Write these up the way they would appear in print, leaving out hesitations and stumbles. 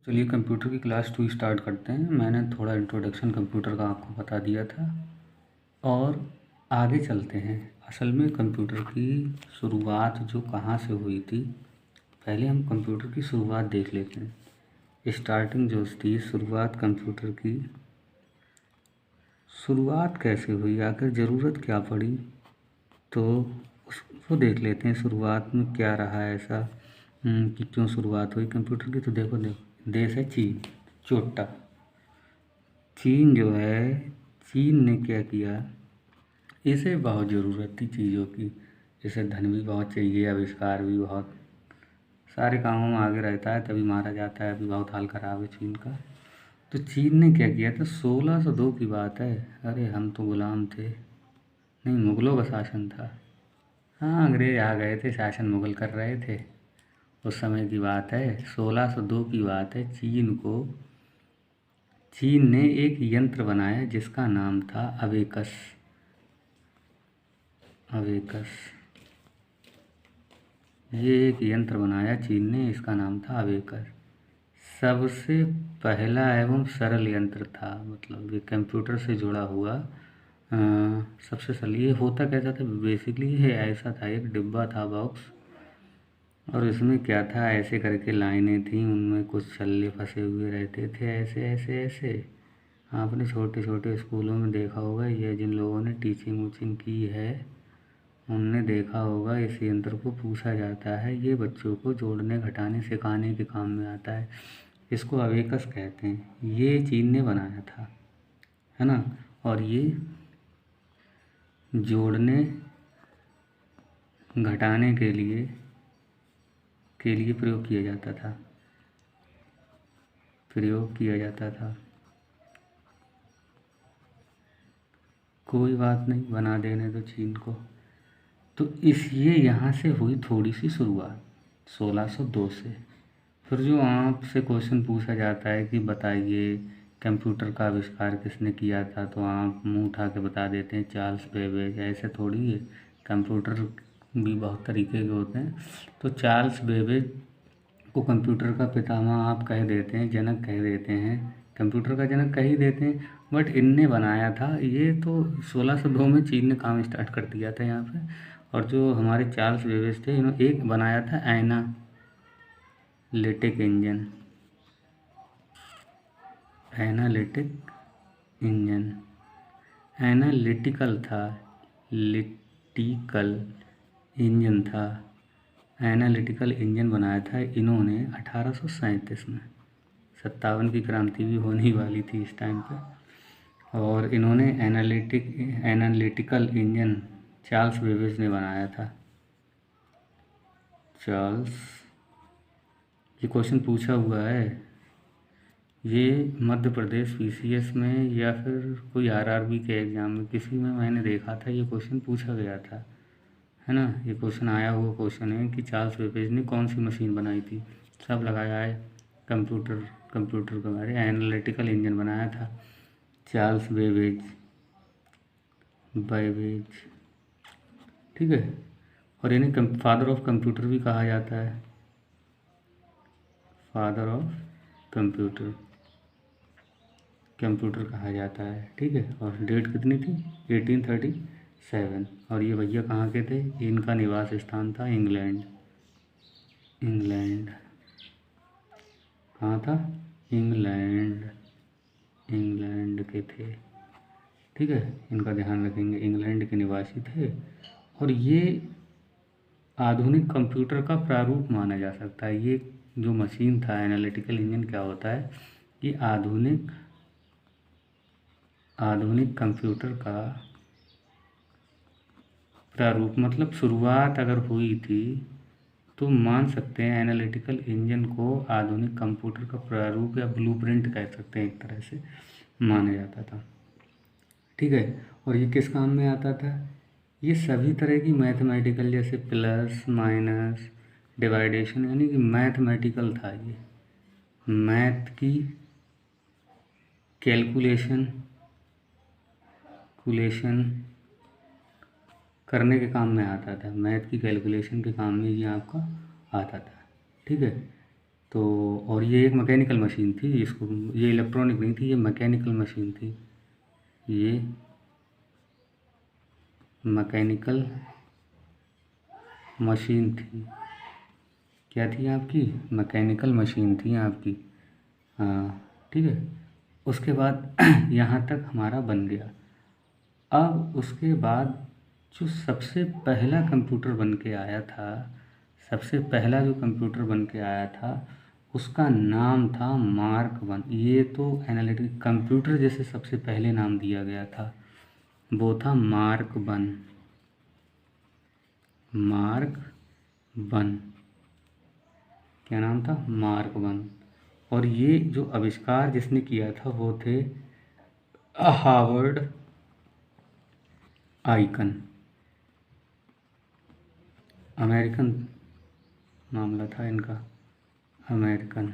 चलिए कंप्यूटर की class 2 start करते हैं। मैंने थोड़ा इंट्रोडक्शन कंप्यूटर का आपको बता दिया था और आगे चलते हैं। असल में कंप्यूटर की शुरुआत जो कहाँ से हुई थी, पहले हम कंप्यूटर की शुरुआत देख लेते हैं। स्टार्टिंग जो थी, शुरुआत कंप्यूटर की शुरुआत कैसे हुई, आखिर ज़रूरत क्या पड़ी, तो उसको देख लेते हैं। शुरुआत में क्या रहा ऐसा कि क्यों शुरुआत हुई कंप्यूटर की। तो देखो देश है चीन, चोटा। चीन जो है, चीन ने क्या किया, इसे बहुत ज़रूरत थी चीज़ों की। इसे धन भी बहुत चाहिए, आविष्कार भी बहुत, सारे कामों में आगे रहता है, तभी मारा जाता है। अभी बहुत हाल ख़राब है चीन का। तो चीन ने क्या किया था, 1602 की बात है। अरे हम तो गुलाम थे, नहीं मुग़लों का शासन था। हाँ, अंग्रेज आ गए थे, शासन मुग़ल कर रहे थे। उस समय की बात है, 1602 की बात है। चीन ने एक यंत्र बनाया जिसका नाम था अबेकस। अबेकस, ये एक यंत्र बनाया चीन ने, इसका नाम था अबेकस। सबसे पहला एवं सरल यंत्र था, मतलब ये कंप्यूटर से जुड़ा हुआ सबसे सरल। ये होता कैसा था बेसिकली, ये ऐसा था, एक डिब्बा था, बॉक्स, और इसमें क्या था, ऐसे करके लाइनें थीं, उनमें कुछ छल्ले फंसे हुए रहते थे, ऐसे ऐसे ऐसे। आपने छोटे छोटे स्कूलों में देखा होगा, ये जिन लोगों ने टीचिंग वीचिंग की है उनने देखा होगा। इस यंत्र को पूछा जाता है, ये बच्चों को जोड़ने घटाने सिखाने के काम में आता है। इसको अबेकस कहते हैं। ये चीन ने बनाया था, है ना। और ये जोड़ने घटाने के लिए प्रयोग किया जाता था। कोई बात नहीं, बना देने दो चीन को। तो ये यहाँ से हुई थोड़ी सी शुरुआत, 1602 से। फिर जो आपसे क्वेश्चन पूछा जाता है कि बताइए कंप्यूटर का आविष्कार किसने किया था, तो आप मुंह उठा के बता देते हैं चार्ल्स बेबेज। ऐसे थोड़ी है, कंप्यूटर भी बहुत तरीके के होते हैं। तो चार्ल्स बेबेज को कंप्यूटर का पितामह आप कह देते हैं, जनक कह देते हैं, कंप्यूटर का जनक कह ही देते हैं। बट इनने बनाया था ये तो 1602 में चीन ने काम स्टार्ट कर दिया था यहाँ पे। और जो हमारे चार्ल्स बेबेज थे, इन्होंने एक बनाया था एनालिटिक इंजन। एनालिटिकल था, लिटिकल इंजन था। एनालिटिकल इंजन बनाया था इन्होंने 1837 में। 57 की क्रांति भी होने वाली थी इस टाइम पे। और इन्होंने एनालिटिकल इंजन चार्ल्स बेबेज ने बनाया था। चार्ल्स, ये क्वेश्चन पूछा हुआ है, ये मध्य प्रदेश पीसीएस में या फिर कोई आरआरबी के एग्ज़ाम में किसी में मैंने देखा था, ये क्वेश्चन पूछा गया था, है ना। ये क्वेश्चन आया हुआ क्वेश्चन है कि चार्ल्स बेबेज ने कौन सी मशीन बनाई थी। सब लगाया है कंप्यूटर के बारे, एनालिटिकल इंजन बनाया था चार्ल्स बेबेज, ठीक है। और इन्हें फादर ऑफ कंप्यूटर भी कहा जाता है, फादर ऑफ कंप्यूटर कहा जाता है, ठीक है। और डेट कितनी थी, 1837। और ये भैया कहाँ के थे, इनका निवास स्थान था इंग्लैंड। कहाँ था, इंग्लैंड के थे, ठीक है। इनका ध्यान रखेंगे, इंग्लैंड के निवासी थे। और ये आधुनिक कंप्यूटर का प्रारूप माना जा सकता है। ये जो मशीन था एनालिटिकल इंजन, क्या होता है, ये आधुनिक कंप्यूटर का प्रारूप, मतलब शुरुआत अगर हुई थी तो मान सकते हैं एनालिटिकल इंजन को आधुनिक कंप्यूटर का प्रारूप या ब्लूप्रिंट कह सकते हैं, एक तरह से माना जाता था, ठीक है। और ये किस काम में आता था, ये सभी तरह की मैथमेटिकल, जैसे प्लस माइनस डिवाइडेशन, यानी कि मैथमेटिकल था। ये मैथ की कैलकुलेशन करने के काम में आता था, मैथ की कैलकुलेशन के काम में ये आपका आता था, ठीक है। तो और ये एक मैकेनिकल मशीन थी, इसको ये इलेक्ट्रॉनिक नहीं थी, ये मैकेनिकल मशीन थी, ये मैकेनिकल मशीन थी। क्या थी आपकी? मैकेनिकल मशीन थी आपकी। हाँ ठीक है। उसके बाद यहाँ तक हमारा बन गया। अब उसके बाद जो सबसे पहला कंप्यूटर बन के आया था, सबसे पहला जो कंप्यूटर बन के आया था उसका नाम था मार्क वन। ये तो एनालिटिक कंप्यूटर जैसे सबसे पहले नाम दिया गया था, वो था मार्क वन। मार्क वन क्या नाम था? Mark one. और ये जो आविष्कार जिसने किया था वो थे हावर्ड आइकन। अमेरिकन मामला था इनका, अमेरिकन,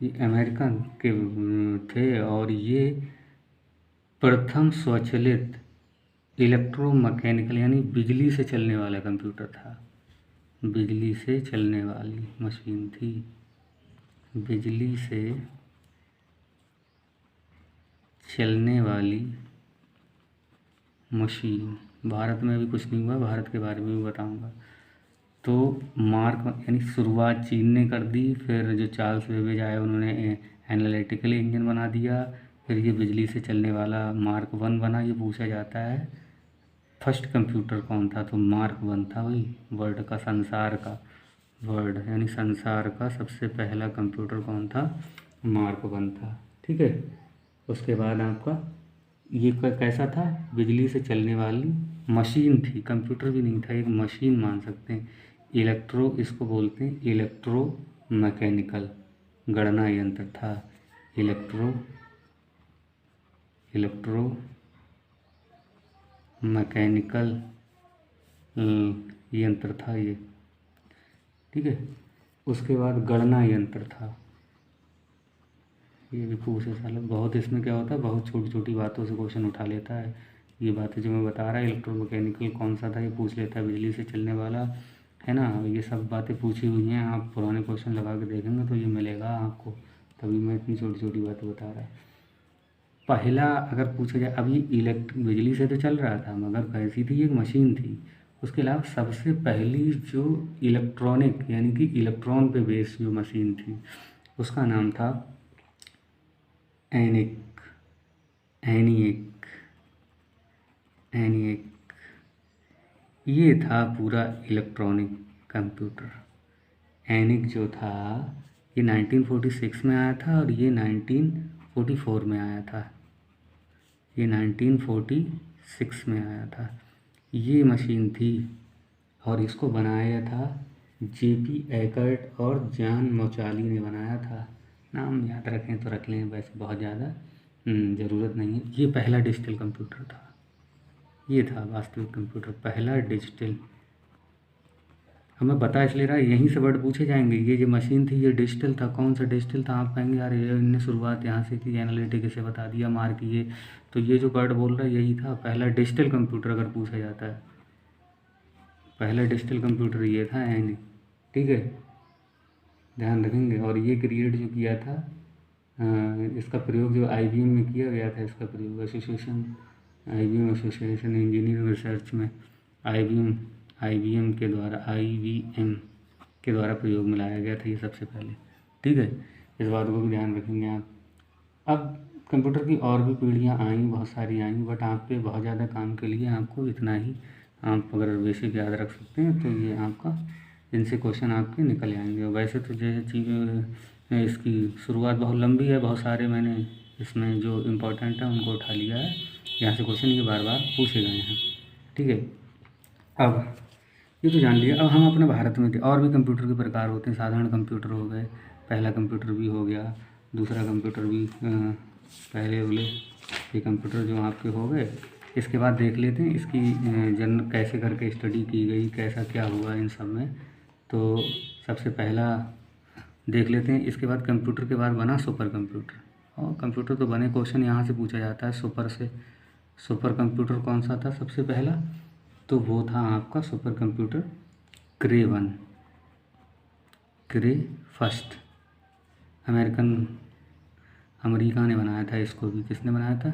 ये अमेरिकन के थे। और ये प्रथम स्वचालित इलेक्ट्रोमैकेनिकल यानी बिजली से चलने वाला कंप्यूटर था। बिजली से चलने वाली मशीन थी, बिजली से चलने वाली मशीन। भारत में भी कुछ नहीं हुआ, भारत के बारे में भी बताऊंगा। तो मार्क यानी शुरुआत चीन ने कर दी, फिर जो चार्ल्स बेबेज आए उन्होंने एनालिटिकल इंजन बना दिया, फिर ये बिजली से चलने वाला मार्क वन बना। ये पूछा जाता है फर्स्ट कंप्यूटर कौन था, तो मार्क वन था। वही वर्ल्ड का, संसार का, वर्ल्ड यानी संसार का सबसे पहला कंप्यूटर कौन था? मार्क वन था। ठीक है। उसके बाद आपका ये कैसा था? बिजली से चलने वाली मशीन थी, कंप्यूटर भी नहीं था, एक मशीन मान सकते हैं। इसको बोलते हैं इलेक्ट्रो मैकेनिकल, गणना यंत्र था। इलेक्ट्रो मैकेनिकल यंत्र था ये। ठीक है। उसके बाद गणना यंत्र था। ये भी पूछे साले बहुत, इसमें क्या होता है बहुत छोटी छोटी बातों से क्वेश्चन उठा लेता है। ये बातें जो मैं बता रहा है, इलेक्ट्रोमैकेनिकल कौन सा था ये पूछ लेता है, बिजली से चलने वाला है ना। ये सब बातें पूछी हुई हैं, आप पुराने क्वेश्चन लगा के देखेंगे तो ये मिलेगा आपको, तभी मैं इतनी छोटी छोटी बातें बता रहा है। पहला अगर पूछा जाए, अभी बिजली से तो चल रहा था मगर कैसी थी? एक मशीन थी। उसके अलावा सबसे पहली जो इलेक्ट्रॉनिक यानी कि इलेक्ट्रॉन पे बेस्ड जो मशीन थी उसका नाम था एनिक एनिएक एनिएक। ये था पूरा इलेक्ट्रॉनिक कंप्यूटर। एनिक जो था ये 1946 में आया था और ये 1944 में आया था। ये 1946 में आया था। ये मशीन थी और इसको बनाया था जेपी एकर्ट और जॉन मौचाली ने बनाया था। नाम याद रखें तो रख लें, वैसे बहुत ज़्यादा ज़रूरत नहीं है। ये पहला डिजिटल कंप्यूटर था, ये था वास्तविक कंप्यूटर, पहला डिजिटल। हमें बता इसलिए रहा यहीं से वर्ड पूछे जाएंगे। ये जो मशीन थी ये डिजिटल था, कौन सा डिजिटल था? आप कहेंगे यार ये इनने शुरुआत यहाँ से की, एनालिटिक से बता दिया, मार्क ये, तो ये जो वर्ड बोल रहा है यही था पहला डिजिटल कंप्यूटर। अगर पूछा जाता है पहला डिजिटल कंप्यूटर ये था एनी। ठीक है, ध्यान रखेंगे। और ये क्रिएट जो किया था इसका प्रयोग जो IBM में किया गया था, इसका प्रयोग IBM एसोसिएशन इंजीनियरिंग रिसर्च में IBM के द्वारा प्रयोग में लाया गया था ये सबसे पहले। ठीक है, इस बात को भी ध्यान रखेंगे आप। अब कंप्यूटर की और भी पीढ़ियाँ आई, बहुत सारी आई, बट आप पे बहुत ज़्यादा काम के लिए आपको इतना ही आप अगर बेसिक याद रख सकते हैं तो ये आपका, इनसे क्वेश्चन आपके निकल आएंगे। वैसे तो जो चीज़ इसकी शुरुआत बहुत लंबी है, बहुत सारे मैंने इसमें जो इम्पोर्टेंट है उनको उठा लिया है, यहाँ से क्वेश्चन ये बार बार पूछे गए हैं। ठीक है, अब ये तो जान लिया। अब हम अपने भारत में थे, और भी कंप्यूटर के प्रकार होते हैं। साधारण कंप्यूटर हो गए, पहला कंप्यूटर भी हो गया, दूसरा कंप्यूटर भी पहले वाले ये कंप्यूटर जो आपके हो गए। इसके बाद देख लेते हैं इसकी कैसे करके स्टडी की गई, कैसा क्या हुआ इन सब में। तो सबसे पहला देख लेते हैं। इसके बाद कंप्यूटर के बाद बना सुपर कंप्यूटर, और कंप्यूटर तो बने, क्वेश्चन यहाँ से पूछा जाता है सुपर से। सुपर कंप्यूटर कौन सा था सबसे पहला? तो वो था आपका सुपर कंप्यूटर क्रे 1। क्रे फर्स्ट। अमेरिका ने बनाया था इसको भी। किसने बनाया था?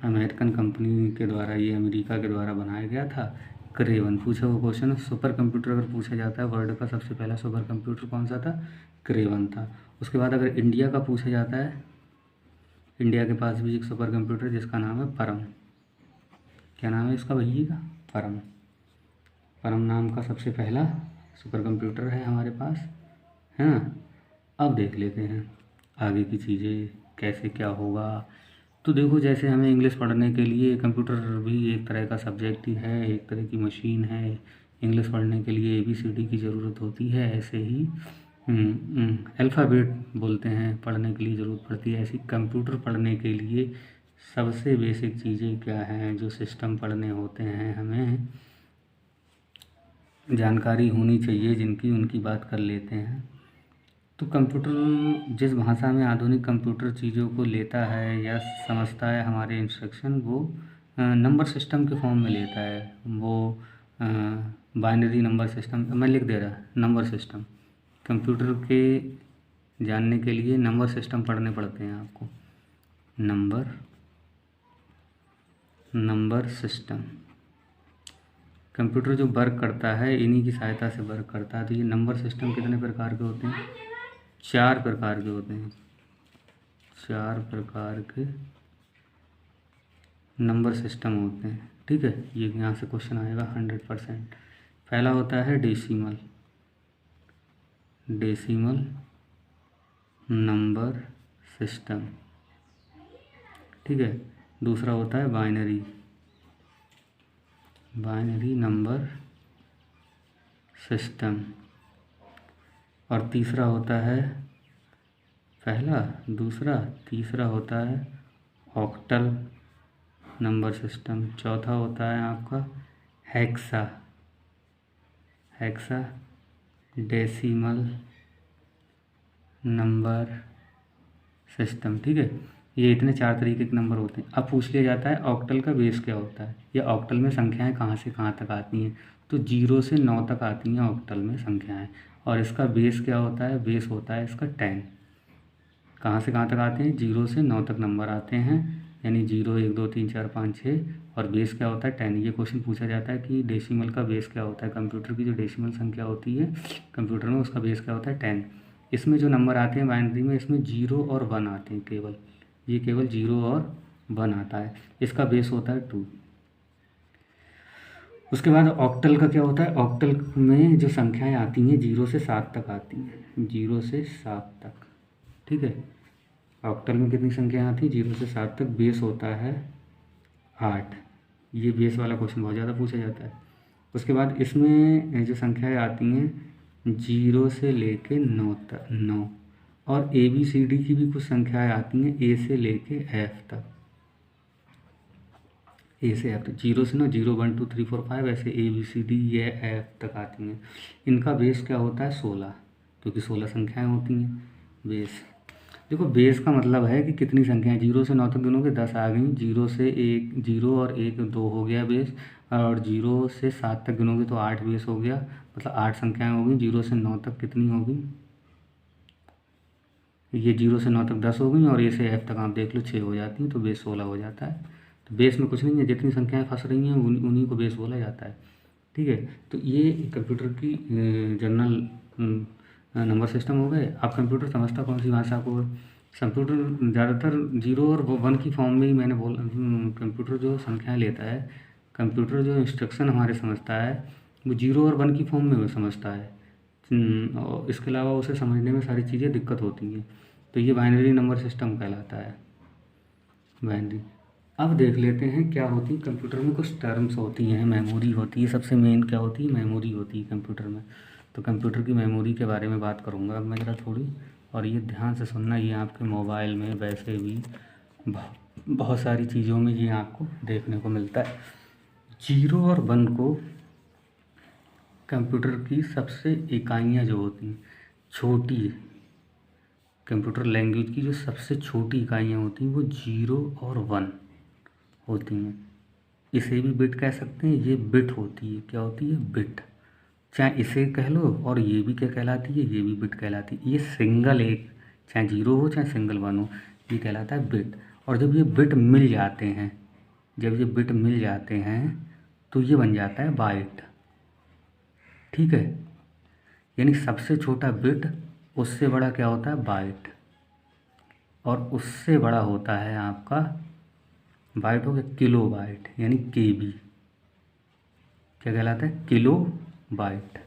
अमेरिकन कंपनी के द्वारा, ये अमेरिका के द्वारा बनाया गया था। क्रे 1 पूछा हुआ क्वेश्चन। सुपर कंप्यूटर अगर पूछा जाता है, वर्ल्ड का सबसे पहला सुपर कंप्यूटर कौन सा था? क्रे 1 था। उसके बाद अगर इंडिया का पूछा जाता है, इंडिया के पास भी एक सुपर कंप्यूटर जिसका नाम है परम। क्या नाम है इसका भैया का? परम। परम नाम का सबसे पहला सुपर कंप्यूटर है हमारे पास, है ना। अब देख लेते हैं आगे की चीज़ें कैसे क्या होगा। तो देखो, जैसे हमें इंग्लिश पढ़ने के लिए कंप्यूटर भी एक तरह का सब्जेक्ट ही है, एक तरह की मशीन है। इंग्लिश पढ़ने के लिए ABCD की ज़रूरत होती है, ऐसे ही अल्फ़ाबेट बोलते हैं पढ़ने के लिए ज़रूरत पड़ती है। ऐसी कंप्यूटर पढ़ने के लिए सबसे बेसिक चीज़ें क्या हैं, जो सिस्टम पढ़ने होते हैं, हमें जानकारी होनी चाहिए जिनकी, उनकी बात कर लेते हैं। तो कंप्यूटर, जिस भाषा में आधुनिक कंप्यूटर चीज़ों को लेता है या समझता है हमारे इंस्ट्रक्शन, वो नंबर सिस्टम के फॉर्म में लेता है। वो बाइनरी नंबर सिस्टम, मैं लिख दे रहा, नंबर सिस्टम। कंप्यूटर के जानने के लिए नंबर सिस्टम पढ़ने पड़ते हैं आपको। Number system. कंप्यूटर जो वर्क करता है, इन्हीं की सहायता से वर्क करता है। तो ये नंबर सिस्टम कितने प्रकार के होते हैं? 4 प्रकार के होते हैं। 4 प्रकार के नंबर सिस्टम होते हैं, ठीक है। ये यहाँ से क्वेश्चन आएगा 100%। पहला होता है डेसिमल नंबर सिस्टम, ठीक है। दूसरा होता है बाइनरी नंबर सिस्टम। और तीसरा होता है, पहला, दूसरा, तीसरा होता है ऑक्टल नंबर सिस्टम। चौथा होता है आपका हेक्सा डेसिमल नंबर सिस्टम, ठीक है। ये इतने 4 तरीके के नंबर होते हैं। अब पूछ लिया जाता है ऑक्टल का बेस क्या होता है, या ऑक्टल में संख्याएं कहाँ से कहाँ तक आती हैं। तो 0 से 9 तक आती हैं ऑक्टल में संख्याएं। और इसका बेस क्या होता है? बेस होता है इसका 10। कहाँ से कहाँ तक आते हैं? 0 से 9 तक नंबर आते हैं, यानी 0, 1, 2, 3, 4, 5, 6। और बेस क्या होता है? 10। ये क्वेश्चन पूछा जाता है कि डेसिमल का बेस क्या होता है। कंप्यूटर की जो डेसिमल संख्या होती है कंप्यूटर में, उसका बेस क्या होता है? 10। इसमें जो नंबर आते हैं बाइनरी में, इसमें 0 और 1 आते हैं केवल। ये केवल 0 और 1 आता है। इसका बेस होता है 2। उसके बाद ऑक्टल का क्या होता है? ऑक्टल में जो संख्याएं आती हैं 0 से 7 तक आती हैं, 0 से 7 तक, ठीक है। ऑक्टल में कितनी संख्याएं आती हैं? 0 से 7 तक। बेस होता है 8। ये बेस वाला क्वेश्चन बहुत ज़्यादा पूछा जाता है। उसके बाद इसमें जो संख्याएं आती हैं 0 से लेके 9 तक, 9। और ABCD की भी कुछ संख्याएं आती हैं A से लेके F तक। A से F तक, 0 से 9, 0, 1, 2, 3, 4, 5, ऐसे ABCD ये F तक आती हैं। इनका बेस क्या होता है? 16, क्योंकि 16 संख्याएं होती हैं। बेस, देखो बेस का मतलब है कि कितनी संख्याएं। 0 से 9 तक गिनोगे 10 आ गई। 0 से 1, 0 और 1, 2 हो गया बेस। और 0 से 7 तक गिनोगे तो 8 बेस हो गया, मतलब 8 संख्याएं हो गई। 0 से 9 तक कितनी होगी? ये 0 से 9 तक 10 हो गई, और ए से F तक आप देख लो 6 हो जाती हैं, तो बेस 16 हो जाता है। तो बेस में कुछ नहीं है, जितनी संख्याएं फंस रही हैं उन्हीं को बेस बोला जाता है, ठीक है। तो ये कंप्यूटर की जनरल नंबर सिस्टम हो गए। अब कंप्यूटर समझता कौन सी भाषा को? कंप्यूटर ज़्यादातर 0 और 1 की फॉर्म में ही, मैंने बोला, कंप्यूटर जो संख्याएं लेता है, कंप्यूटर जो इंस्ट्रक्शन हमारे समझता है, वो 0 और 1 की फॉर्म में वो समझता है। और इसके अलावा उसे समझने में सारी चीज़ें दिक्कत होती हैं। तो ये बाइनरी नंबर सिस्टम कहलाता है, बाइनरी। अब देख लेते हैं क्या होती है कंप्यूटर में। कुछ टर्म्स होती हैं, मेमोरी होती है, सबसे मेन क्या होती है? मेमोरी होती है कंप्यूटर में। तो कंप्यूटर की मेमोरी के बारे में बात करूँगा अब मैं ज़रा थोड़ी। और ये ध्यान से सुनना, ये आपके मोबाइल में वैसे भी बहुत सारी चीज़ों में ये आपको देखने को मिलता है। 0 और 1 को कंप्यूटर की सबसे इकाइयाँ जो होती हैं, छोटी कंप्यूटर लैंग्वेज की जो सबसे छोटी इकाइयाँ होती हैं, वो 0 और 1 होती हैं। इसे भी बिट कह सकते हैं। ये बिट होती है, क्या होती है? बिट। चाहे इसे कह लो, और ये भी क्या कहलाती है, ये भी बिट कहलाती है। ये सिंगल एक, चाहे 0 हो चाहे सिंगल 1 हो, ये कहलाता है बिट। और जब ये बिट मिल जाते हैं, जब ये बिट मिल जाते हैं तो ये बन जाता है बाइट। ठीक है, यानी सबसे छोटा बिट, उससे बड़ा क्या होता है, बाइट, और उससे बड़ा होता है आपका, बाइट हो गया किलो बाइट, यानी केबी, क्या कहलाता है, किलो बाइट।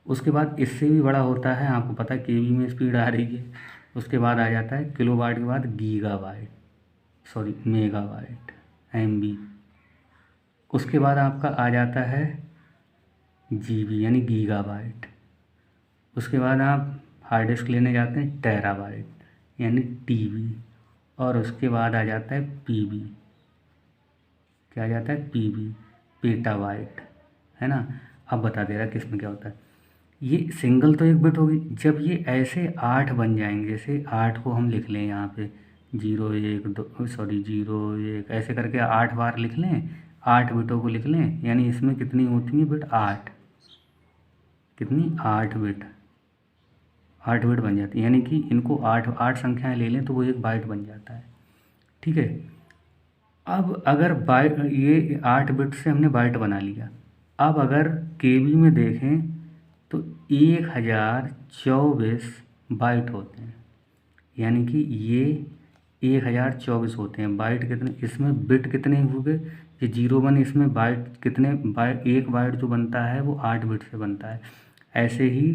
उसके बाद इससे भी बड़ा होता है, आपको पता है केबी में स्पीड आ रही है, उसके बाद आ जाता है किलो बाइट के बाद gigabyte, sorry megabyte, MB. उसके बाद आपका आ जाता है जीबी, यानी गीगा बाइट। उसके बाद आप हार्ड डिस्क लेने जाते हैं टेराबाइट, यानी टीबी। और उसके बाद आ जाता है पीबी, क्या आ जाता है, पीबी, पेटाबाइट, है ना। अब बता दे रहा किस में क्या होता है। ये सिंगल तो एक बिट होगी, जब ये ऐसे 8 बन जाएंगे, जैसे 8 को हम लिख लें यहाँ पे 0 1 2, सॉरी 0 1, ऐसे करके 8 बार लिख लें, 8 बिटों को लिख लें, यानी इसमें कितनी होती है बिट, 8, कितनी, 8 बिट, 8 बिट बन जाती है। यानी कि इनको 8 संख्याएं ले लें तो वो एक बाइट बन जाता है। ठीक है, अब अगर बाइट, ये 8 बिट से हमने बाइट बना लिया। अब अगर केबी में देखें तो 1024 बाइट होते हैं, यानी कि ये 1024 होते हैं। बाइट कितने, इसमें बिट कितने हुए, ये 01, इसमें बाइट कितने, बाइट, एक बाइट जो बनता है वो 8 बिट से बनता है। ऐसे ही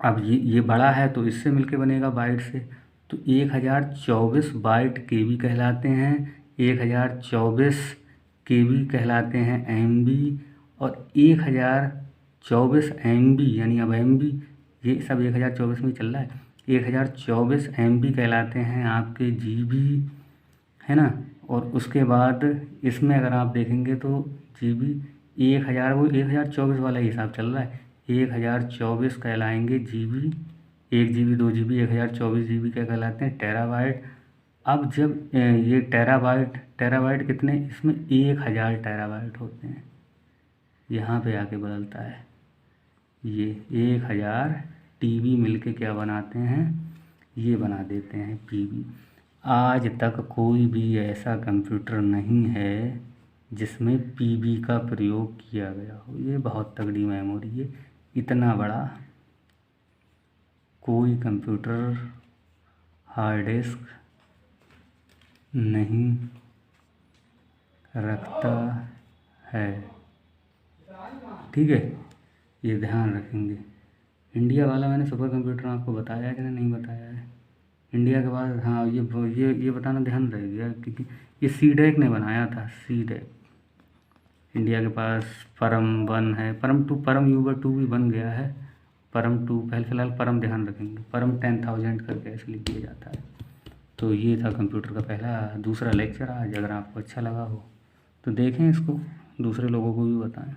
अब ये बड़ा है तो इससे मिलके बनेगा बाइट से, तो 1024 बाइट केबी कहलाते हैं, 1024 केबी कहलाते हैं एमबी, और 1024 एमबी, यानी अब एमबी ये सब 1024 में चल रहा है, 1024 एमबी कहलाते हैं आपके जीबी, है ना। और उसके बाद इसमें अगर आप देखेंगे तो जीबी 1000, वो 1024 वाला हिसाब चल रहा है, 1024 कहलाएंगे जीबी, 1 जीबी 2 जीबी, 1024 जीबी क्या कहलाते हैं, टेराबाइट। अब जब ये टेराबाइट कितने, इसमें 1000 टेराबाइट होते हैं, यहाँ पे आके बदलता है, ये 1000 टीबी मिलके क्या बनाते हैं, ये बना देते हैं पीबी। आज तक कोई भी ऐसा कंप्यूटर नहीं है जिसमें पीबी का प्रयोग किया गया हो। ये बहुत तगड़ी मेमोरी है, इतना बड़ा कोई कंप्यूटर हार्ड डिस्क नहीं रखता है। ठीक है, ये ध्यान रखेंगे। इंडिया वाला मैंने सुपर कंप्यूटर आपको बताया है कि नहीं बताया है। इंडिया के बाद, हाँ, ये बताना ध्यान रह गया, क्योंकि ये सीडेक ने बनाया था, सीडेक। इंडिया के पास परम 1 है, परम 2, परम यूबर 2 भी बन गया है, परम 2, फिलहाल परम ध्यान रखेंगे, परम 10,000 करके ऐसे लिख दिया जाता है। तो ये था कंप्यूटर का दूसरा लेक्चर आज। अगर आपको अच्छा लगा हो तो देखें इसको, दूसरे लोगों को भी बताएं।